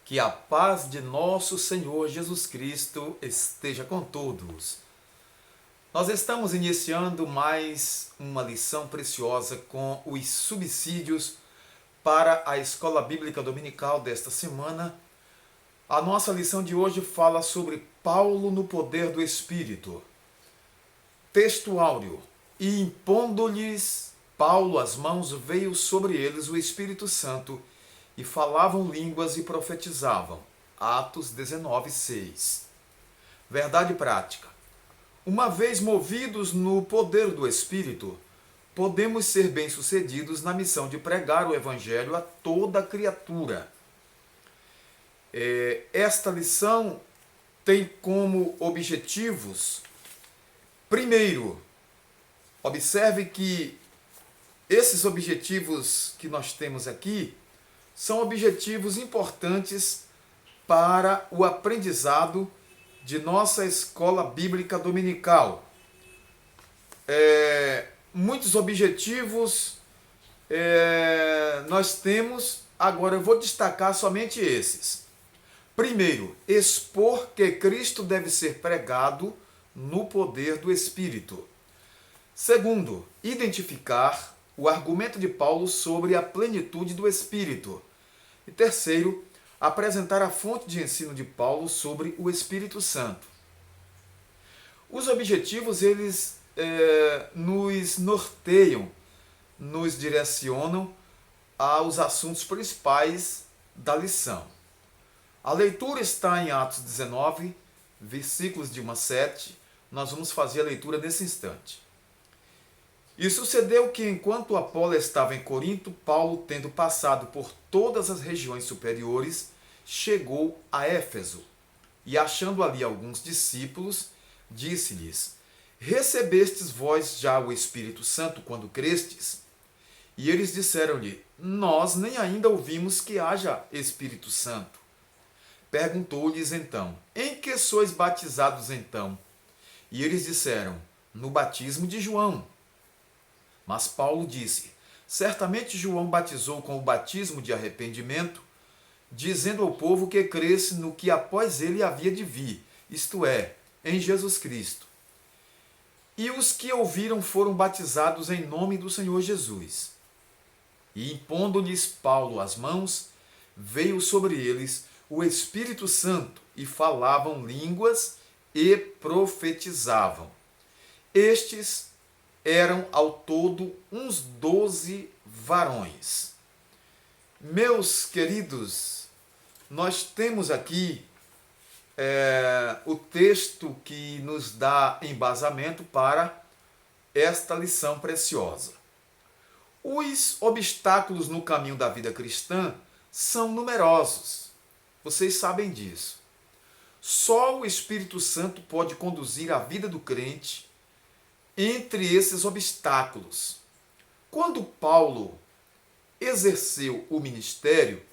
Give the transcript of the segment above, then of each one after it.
Que a paz de nosso Senhor Jesus Cristo esteja com todos. Nós estamos iniciando mais uma lição preciosa com os subsídios para a Escola Bíblica Dominical desta semana. A nossa lição de hoje fala sobre Paulo no poder do Espírito. Texto áureo. E impondo-lhes Paulo as mãos, veio sobre eles o Espírito Santo, e falavam línguas e profetizavam. Atos 19:6. Verdade prática. Uma vez movidos no poder do Espírito, podemos ser bem-sucedidos na missão de pregar o Evangelho a toda criatura. Esta lição tem como objetivos, primeiro, observe que esses objetivos que nós temos aqui são objetivos importantes para o aprendizado de nossa escola bíblica dominical. Muitos objetivos nós temos, agora eu vou destacar somente esses. Primeiro, expor que Cristo deve ser pregado no poder do Espírito. Segundo, identificar o argumento de Paulo sobre a plenitude do Espírito. E terceiro, apresentar a fonte de ensino de Paulo sobre o Espírito Santo. Os objetivos, eles nos norteiam, nos direcionam aos assuntos principais da lição. A leitura está em Atos 19, versículos de 1 a 7. Nós vamos fazer a leitura nesse instante. E sucedeu que, enquanto Apolo estava em Corinto, Paulo, tendo passado por todas as regiões superiores, chegou a Éfeso. E, achando ali alguns discípulos, disse-lhes: Recebestes vós já o Espírito Santo quando crestes? E eles disseram-lhe: Nós nem ainda ouvimos que haja Espírito Santo. Perguntou-lhes então: Em que sois batizados então? E eles disseram: No batismo de João. Mas Paulo disse: Certamente João batizou com o batismo de arrependimento, dizendo ao povo que cresce no que após ele havia de vir, isto é, em Jesus Cristo. E os que ouviram foram batizados em nome do Senhor Jesus. E impondo-lhes Paulo as mãos, veio sobre eles o Espírito Santo, e falavam línguas e profetizavam. Estes eram ao todo uns 12 varões. Meus queridos, nós temos aqui o texto que nos dá embasamento para esta lição preciosa. Os obstáculos no caminho da vida cristã são numerosos. Vocês sabem disso. Só o Espírito Santo pode conduzir a vida do crente entre esses obstáculos. Quando Paulo exerceu o ministério,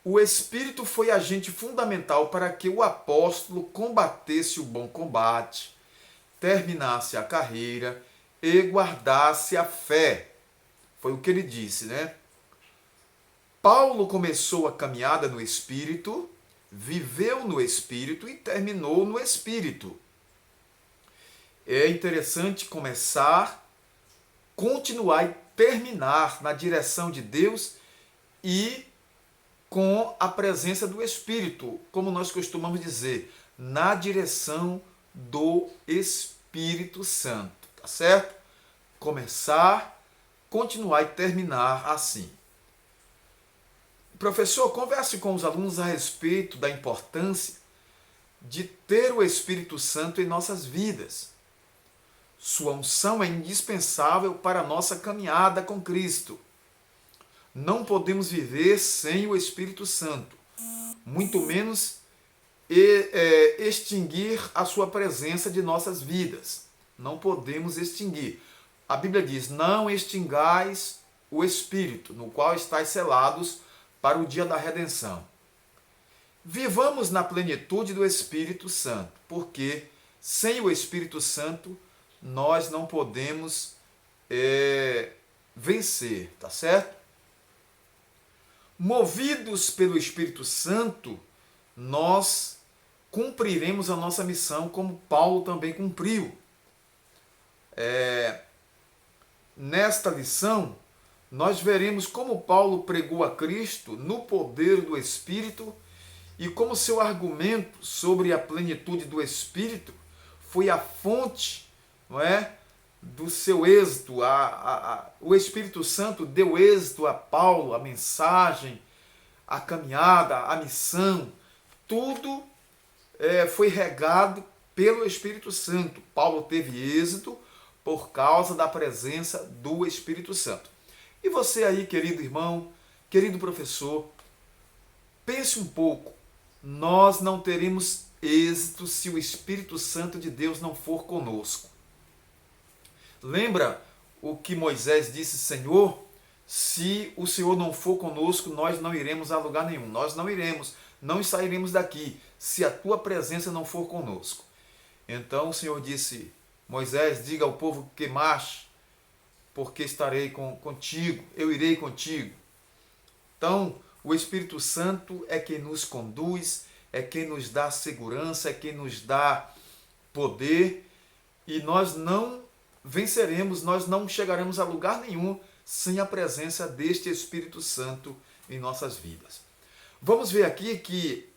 o Espírito foi agente fundamental para que o apóstolo combatesse o bom combate, terminasse a carreira e guardasse a fé. Foi o que ele disse, né? Paulo começou a caminhada no Espírito, viveu no Espírito e terminou no Espírito. É interessante começar, continuar e terminar na direção de Deus e com a presença do Espírito, como nós costumamos dizer, na direção do Espírito Santo, tá certo? Começar, continuar e terminar assim. Professor, converse com os alunos a respeito da importância de ter o Espírito Santo em nossas vidas. Sua unção é indispensável para a nossa caminhada com Cristo. Não podemos viver sem o Espírito Santo, muito menos extinguir a sua presença de nossas vidas. Não podemos extinguir. A Bíblia diz: não extingais o Espírito, no qual estáis selados para o dia da redenção. Vivamos na plenitude do Espírito Santo, porque sem o Espírito Santo nós não podemos vencer, tá certo? Movidos pelo Espírito Santo, nós cumpriremos a nossa missão como Paulo também cumpriu. Nesta lição, nós veremos como Paulo pregou a Cristo no poder do Espírito e como seu argumento sobre a plenitude do Espírito foi a fonte, não é, do seu êxito. O Espírito Santo deu êxito a Paulo, a mensagem, a caminhada, a missão, tudo foi regado pelo Espírito Santo. Paulo teve êxito por causa da presença do Espírito Santo. E você aí, querido irmão, querido professor, pense um pouco. Nós não teremos êxito se o Espírito Santo de Deus não for conosco. Lembra o que Moisés disse: Senhor, se o Senhor não for conosco, nós não iremos a lugar nenhum. Nós não iremos, não sairemos daqui, se a tua presença não for conosco. Então o Senhor disse: Moisés, diga ao povo que marche, porque estarei contigo, eu irei contigo. Então, o Espírito Santo é quem nos conduz, é quem nos dá segurança, é quem nos dá poder, e nós não venceremos, nós não chegaremos a lugar nenhum sem a presença deste Espírito Santo em nossas vidas. Vamos ver aqui que,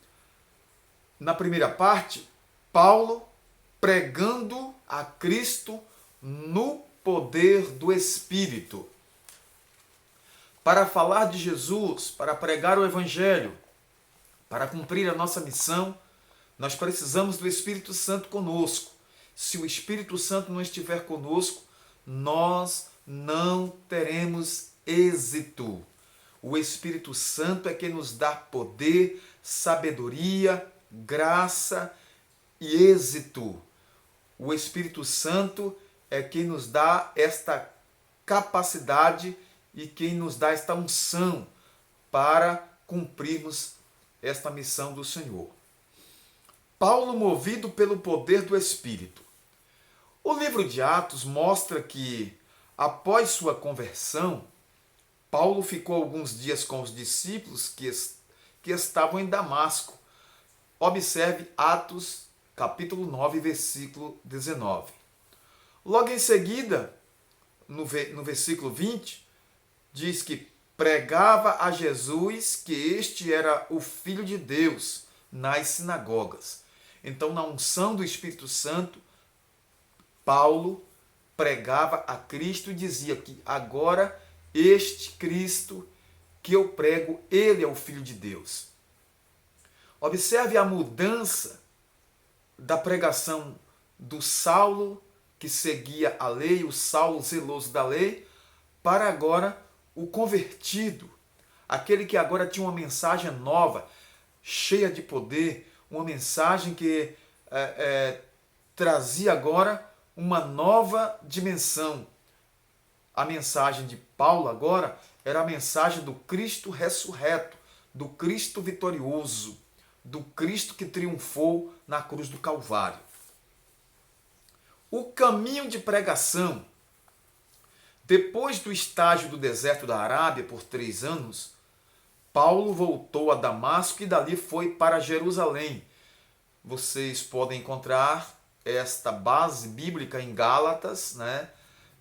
na primeira parte, Paulo pregando a Cristo no poder do Espírito. Para falar de Jesus, para pregar o Evangelho, para cumprir a nossa missão, nós precisamos do Espírito Santo conosco. Se o Espírito Santo não estiver conosco, nós não teremos êxito. O Espírito Santo é quem nos dá poder, sabedoria, graça e êxito. O Espírito Santo é quem nos dá esta capacidade e quem nos dá esta unção para cumprirmos esta missão do Senhor. Paulo, movido pelo poder do Espírito. O livro de Atos mostra que, após sua conversão, Paulo ficou alguns dias com os discípulos que estavam em Damasco. Observe Atos, capítulo 9, versículo 19. Logo em seguida, no versículo 20, diz que pregava a Jesus que este era o Filho de Deus nas sinagogas. Então, na unção do Espírito Santo, Paulo pregava a Cristo e dizia que agora este Cristo que eu prego, ele é o Filho de Deus. Observe a mudança da pregação do Saulo, que seguia a lei, o Saulo zeloso da lei, para agora o convertido, aquele que agora tinha uma mensagem nova, cheia de poder, uma mensagem que trazia agora uma nova dimensão. A mensagem de Paulo agora era a mensagem do Cristo ressurreto, do Cristo vitorioso, do Cristo que triunfou na cruz do Calvário. O caminho de pregação. Depois do estágio do deserto da Arábia por 3 anos, Paulo voltou a Damasco e dali foi para Jerusalém. Vocês podem encontrar esta base bíblica em Gálatas,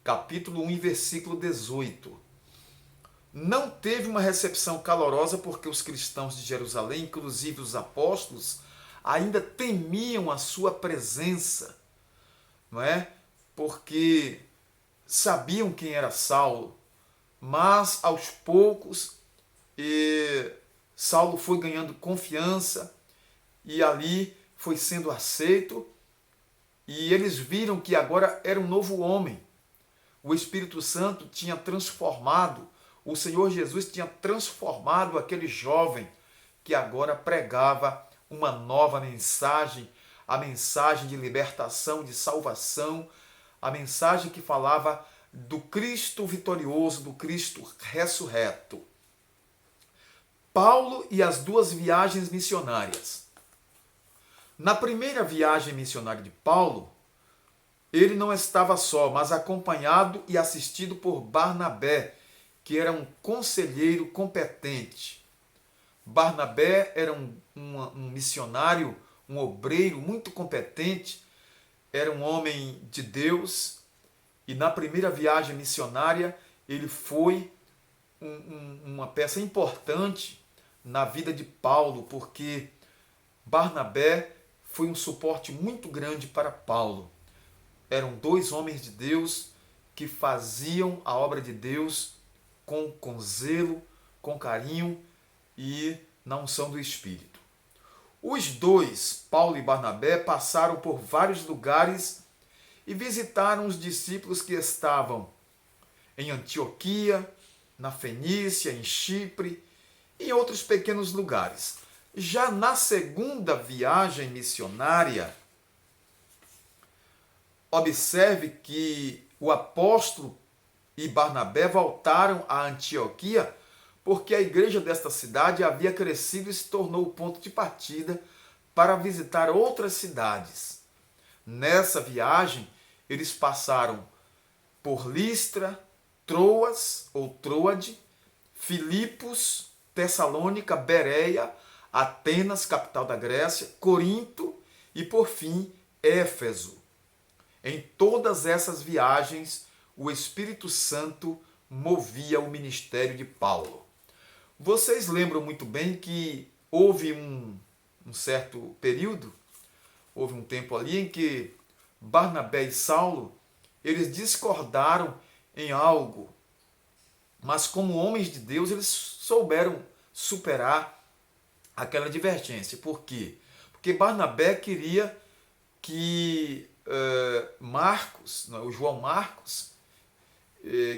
capítulo 1, versículo 18. Não teve uma recepção calorosa porque os cristãos de Jerusalém, inclusive os apóstolos, ainda temiam a sua presença, não é? Porque sabiam quem era Saulo, mas aos poucos Saulo foi ganhando confiança e ali foi sendo aceito e eles viram que agora era um novo homem. O Espírito Santo tinha transformado, o Senhor Jesus tinha transformado aquele jovem que agora pregava uma nova mensagem, a mensagem de libertação, de salvação, a mensagem que falava do Cristo vitorioso, do Cristo ressurreto. Paulo e as 2 viagens missionárias. Na primeira viagem missionária de Paulo, ele não estava só, mas acompanhado e assistido por Barnabé, que era um conselheiro competente. Barnabé era um missionário, um obreiro muito competente, era um homem de Deus, e na primeira viagem missionária ele foi uma peça importante na vida de Paulo, porque Barnabé foi um suporte muito grande para Paulo. Eram dois homens de Deus que faziam a obra de Deus com zelo, com carinho e na unção do Espírito. Os dois, Paulo e Barnabé, passaram por vários lugares e visitaram os discípulos que estavam em Antioquia, na Fenícia, em Chipre e em outros pequenos lugares. Já na segunda viagem missionária, observe que o apóstolo e Barnabé voltaram a Antioquia porque a igreja desta cidade havia crescido e se tornou o ponto de partida para visitar outras cidades. Nessa viagem, eles passaram por Listra, Troas ou Troade, Filipos, Tessalônica, Bereia, Atenas, capital da Grécia, Corinto e, por fim, Éfeso. Em todas essas viagens, o Espírito Santo movia o ministério de Paulo. Vocês lembram muito bem que houve um certo período, houve um tempo ali em que Barnabé e Saulo, eles discordaram em algo, mas como homens de Deus, eles souberam superar aquela divergência. Por quê? Porque Barnabé queria que Marcos, o João Marcos,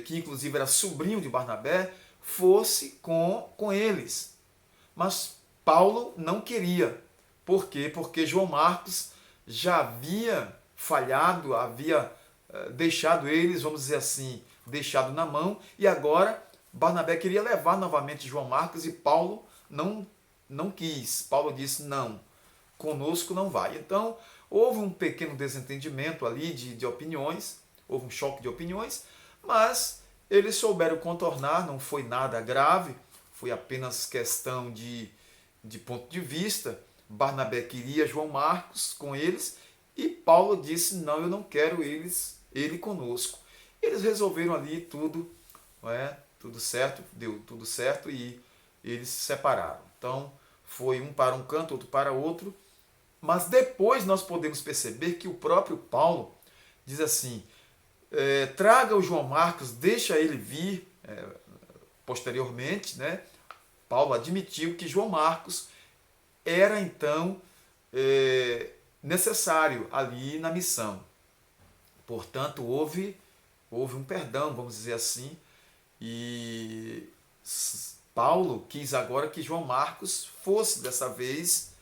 que inclusive era sobrinho de Barnabé, fosse com eles. Mas Paulo não queria. Por quê? Porque João Marcos já havia falhado, havia deixado eles, vamos dizer assim, deixado na mão, e agora Barnabé queria levar novamente João Marcos e Paulo não quis. Paulo disse, não, conosco não vai. Então, houve um pequeno desentendimento ali de opiniões, houve um choque de opiniões, mas eles souberam contornar, não foi nada grave, foi apenas questão de ponto de vista. Barnabé queria João Marcos com eles e Paulo disse, não, eu não quero ele conosco. Eles resolveram ali tudo, tudo certo, deu tudo certo e eles se separaram. Então, foi um para um canto, outro para outro, mas depois nós podemos perceber que o próprio Paulo diz assim, traga o João Marcos, deixa ele vir. Posteriormente, Paulo admitiu que João Marcos era então necessário ali na missão. Portanto, houve um perdão, vamos dizer assim, e Paulo quis agora que João Marcos fosse dessa vez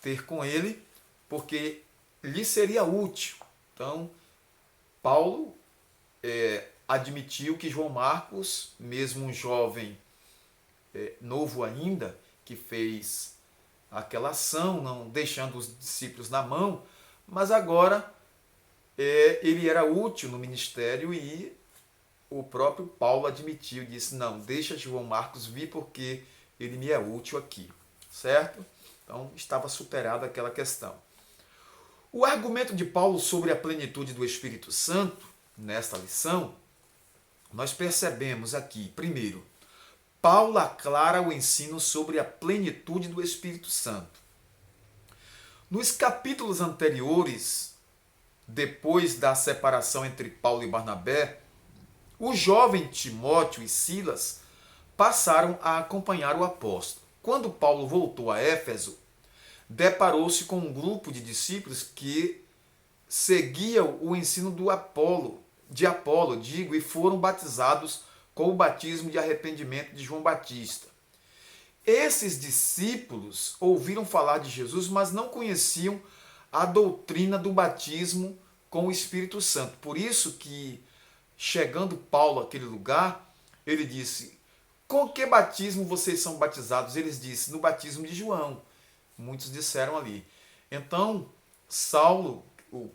ter com ele, porque lhe seria útil. Então, Paulo admitiu que João Marcos, mesmo um jovem novo ainda, que fez aquela ação, não deixando os discípulos na mão, mas agora ele era útil no ministério e o próprio Paulo admitiu, disse, não, deixa João Marcos vir porque ele me é útil aqui, certo? Então estava superada aquela questão. O argumento de Paulo sobre a plenitude do Espírito Santo, nesta lição, nós percebemos aqui, primeiro, Paulo aclara o ensino sobre a plenitude do Espírito Santo. Nos capítulos anteriores, depois da separação entre Paulo e Barnabé, o jovem Timóteo e Silas passaram a acompanhar o apóstolo. Quando Paulo voltou a Éfeso, deparou-se com um grupo de discípulos que seguiam o ensino de Apolo, e foram batizados com o batismo de arrependimento de João Batista. Esses discípulos ouviram falar de Jesus, mas não conheciam a doutrina do batismo com o Espírito Santo. Por isso que, chegando Paulo àquele lugar, ele disse, com que batismo vocês são batizados? Eles disseram, no batismo de João. Muitos disseram ali. Então,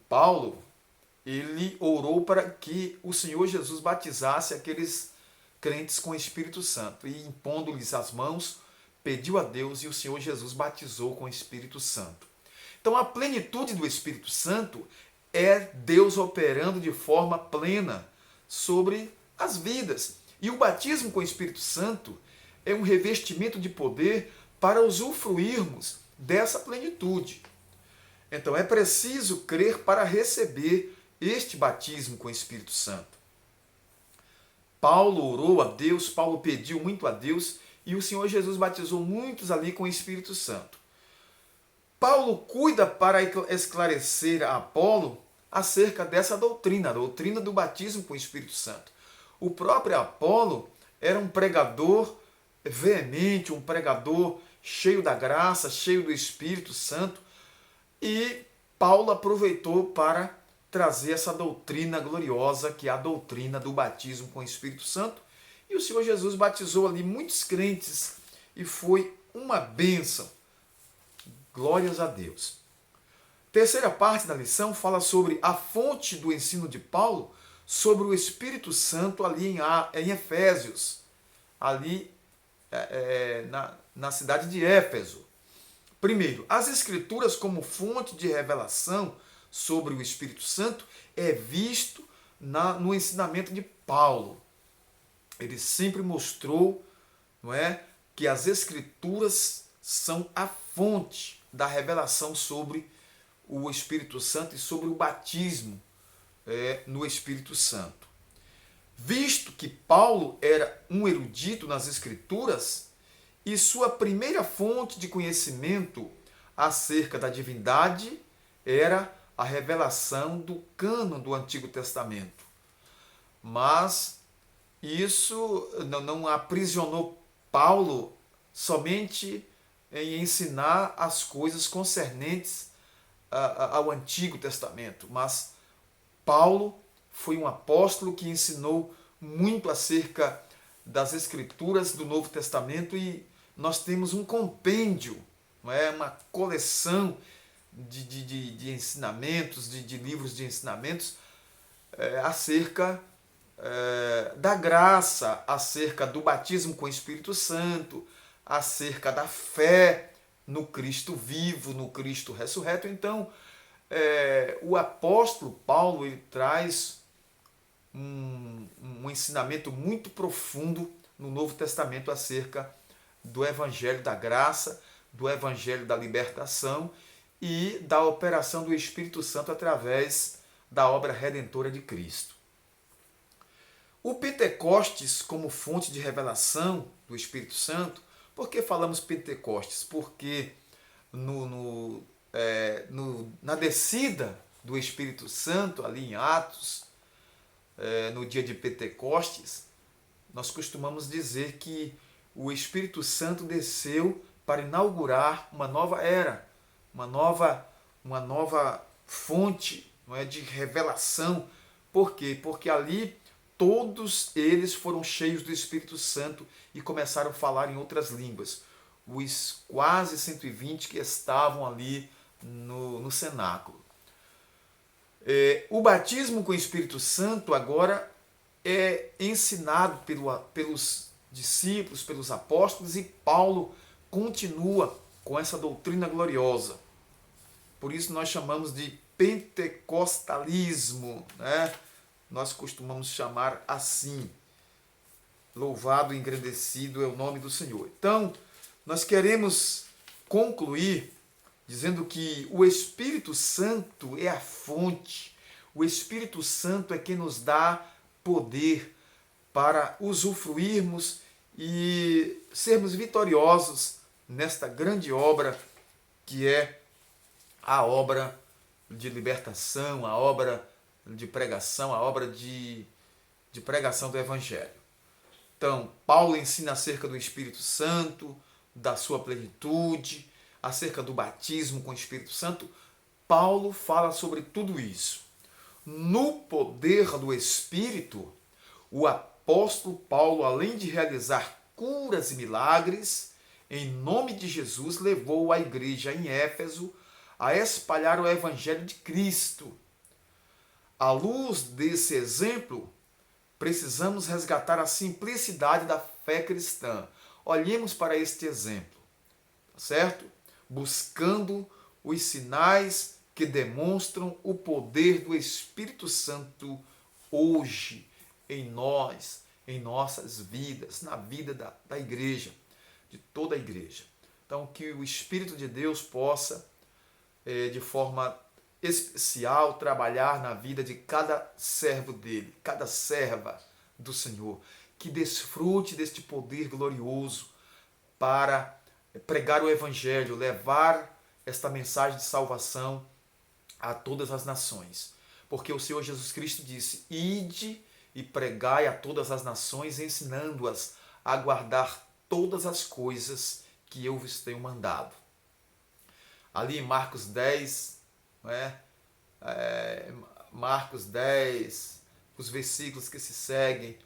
Paulo, ele orou para que o Senhor Jesus batizasse aqueles crentes com o Espírito Santo. E impondo-lhes as mãos, pediu a Deus e o Senhor Jesus batizou com o Espírito Santo. Então a plenitude do Espírito Santo é Deus operando de forma plena sobre as vidas. E o batismo com o Espírito Santo é um revestimento de poder para usufruirmos dessa plenitude. Então é preciso crer para receber este batismo com o Espírito Santo. Paulo orou a Deus, Paulo pediu muito a Deus e o Senhor Jesus batizou muitos ali com o Espírito Santo. Paulo cuida para esclarecer a Apolo acerca dessa doutrina, a doutrina do batismo com o Espírito Santo. O próprio Apolo era um pregador veemente, um pregador cheio da graça, cheio do Espírito Santo, e Paulo aproveitou para trazer essa doutrina gloriosa, que é a doutrina do batismo com o Espírito Santo, e o Senhor Jesus batizou ali muitos crentes, e foi uma bênção. Glórias a Deus. Terceira parte da lição fala sobre a fonte do ensino de Paulo sobre o Espírito Santo ali em Efésios, ali na cidade de Éfeso. Primeiro, as Escrituras como fonte de revelação sobre o Espírito Santo é visto no ensinamento de Paulo. Ele sempre mostrou, não é, que as Escrituras são a fonte da revelação sobre o Espírito Santo e sobre o batismo no Espírito Santo. Visto que Paulo era um erudito nas Escrituras e sua primeira fonte de conhecimento acerca da divindade era a revelação do cânon do Antigo Testamento. Mas isso não aprisionou Paulo somente em ensinar as coisas concernentes ao Antigo Testamento, mas Paulo foi um apóstolo que ensinou muito acerca das Escrituras do Novo Testamento e nós temos um compêndio, não é? Uma coleção de ensinamentos, de livros de ensinamentos acerca da graça, acerca do batismo com o Espírito Santo, acerca da fé no Cristo vivo, no Cristo ressurreto. Então, o apóstolo Paulo ele traz um ensinamento muito profundo no Novo Testamento acerca do Evangelho da graça, do Evangelho da libertação e da operação do Espírito Santo através da obra redentora de Cristo. O Pentecostes como fonte de revelação do Espírito Santo. Por que falamos Pentecostes? Porque na descida do Espírito Santo, ali em Atos, no dia de Pentecostes, nós costumamos dizer que o Espírito Santo desceu para inaugurar uma nova era, uma nova fonte, não é, de revelação. Por quê? Porque ali todos eles foram cheios do Espírito Santo e começaram a falar em outras línguas. Os quase 120 que estavam ali no cenáculo. O batismo com o Espírito Santo agora é ensinado pelos discípulos, pelos apóstolos, e Paulo continua com essa doutrina gloriosa. Por isso nós chamamos de pentecostalismo, né? Nós costumamos chamar assim. Louvado e engrandecido é o nome do Senhor. Então, nós queremos concluir dizendo que o Espírito Santo é a fonte. O Espírito Santo é quem nos dá poder para usufruirmos e sermos vitoriosos nesta grande obra que é a obra de libertação, a obra de pregação, a obra de pregação do Evangelho. Então, Paulo ensina acerca do Espírito Santo, da sua plenitude, acerca do batismo com o Espírito Santo. Paulo fala sobre tudo isso. No poder do Espírito, o apóstolo Paulo, além de realizar curas e milagres, em nome de Jesus, levou a igreja em Éfeso a espalhar o Evangelho de Cristo. À luz desse exemplo, precisamos resgatar a simplicidade da fé cristã. olhemos para este exemplo, tá certo? Buscando os sinais que demonstram o poder do Espírito Santo hoje em nós, em nossas vidas, na vida da igreja, de toda a igreja. Então, que o Espírito de Deus possa, de forma especial, trabalhar na vida de cada servo dele, cada serva do Senhor, que desfrute deste poder glorioso para pregar o Evangelho, levar esta mensagem de salvação a todas as nações. Porque o Senhor Jesus Cristo disse: ide e pregai a todas as nações, ensinando-as a guardar todas as coisas que eu vos tenho mandado. Ali em Marcos 10, Marcos 10, os versículos que se seguem.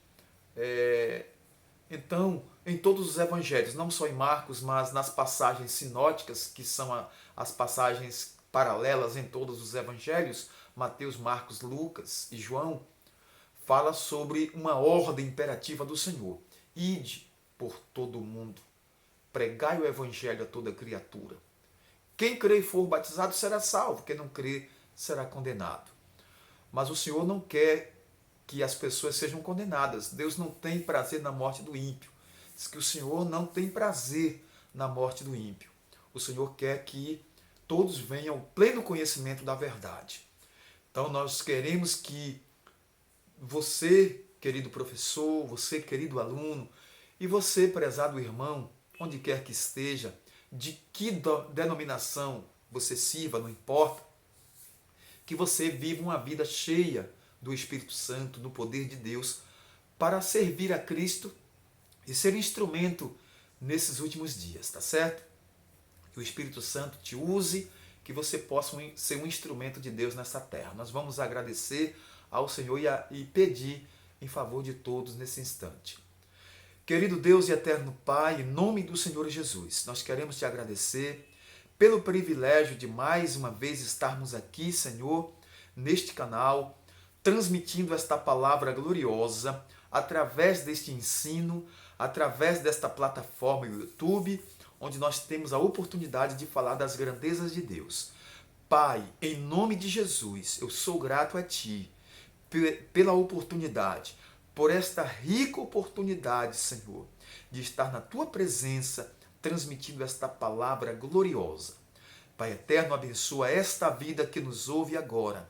Então, em todos os evangelhos, não só em Marcos, mas nas passagens sinóticas, que são as passagens paralelas em todos os evangelhos, Mateus, Marcos, Lucas e João, fala sobre uma ordem imperativa do Senhor. Ide por todo o mundo, pregai o evangelho a toda criatura. Quem crê e for batizado será salvo, quem não crê será condenado. Mas o Senhor não quer que as pessoas sejam condenadas. Deus não tem prazer na morte do ímpio. Diz que o Senhor não tem prazer na morte do ímpio. O Senhor quer que todos venham ao pleno conhecimento da verdade. Então nós queremos que você, querido professor, você, querido aluno, e você, prezado irmão, onde quer que esteja, de que denominação você sirva, não importa, que você viva uma vida cheia do Espírito Santo, do poder de Deus, para servir a Cristo e ser instrumento nesses últimos dias, tá certo? Que o Espírito Santo te use, que você possa ser um instrumento de Deus nessa terra. Nós vamos agradecer ao Senhor e pedir em favor de todos nesse instante. Querido Deus e eterno Pai, em nome do Senhor Jesus, nós queremos te agradecer pelo privilégio de mais uma vez estarmos aqui, Senhor, neste canal, transmitindo esta palavra gloriosa através deste ensino, através desta plataforma YouTube, onde nós temos a oportunidade de falar das grandezas de Deus. Pai, em nome de Jesus, eu sou grato a Ti pela oportunidade, por esta rica oportunidade, Senhor, de estar na Tua presença, transmitindo esta palavra gloriosa. Pai eterno, abençoa esta vida que nos ouve agora.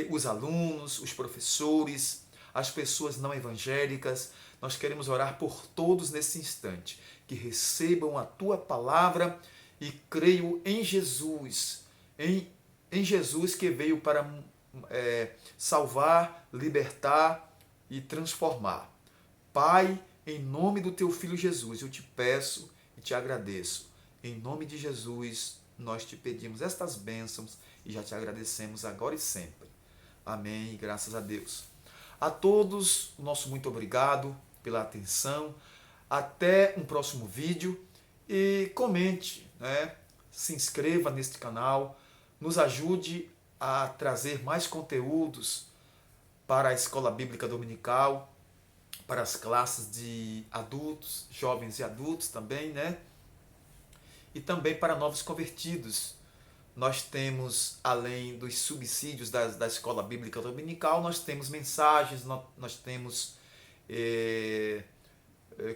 Os alunos, os professores, as pessoas não evangélicas, nós queremos orar por todos nesse instante, que recebam a Tua palavra e creio em Jesus, em Jesus que veio para salvar, libertar e transformar. Pai, em nome do Teu Filho Jesus, eu te peço e te agradeço. Em nome de Jesus, nós te pedimos estas bênçãos e já te agradecemos agora e sempre. Amém, graças a Deus. A todos, nosso muito obrigado pela atenção. Até um próximo vídeo e comente, se inscreva neste canal, nos ajude a trazer mais conteúdos para a Escola Bíblica Dominical, para as classes de adultos, jovens e adultos também, E também para novos convertidos. Nós temos, além dos subsídios da Escola Bíblica Dominical, nós temos mensagens, nós temos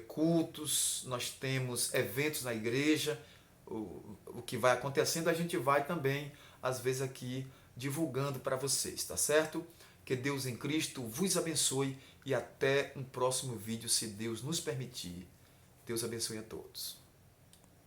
cultos, nós temos eventos na igreja. O que vai acontecendo, a gente vai também, às vezes, aqui divulgando para vocês, tá certo? Que Deus em Cristo vos abençoe e até um próximo vídeo, se Deus nos permitir. Deus abençoe a todos.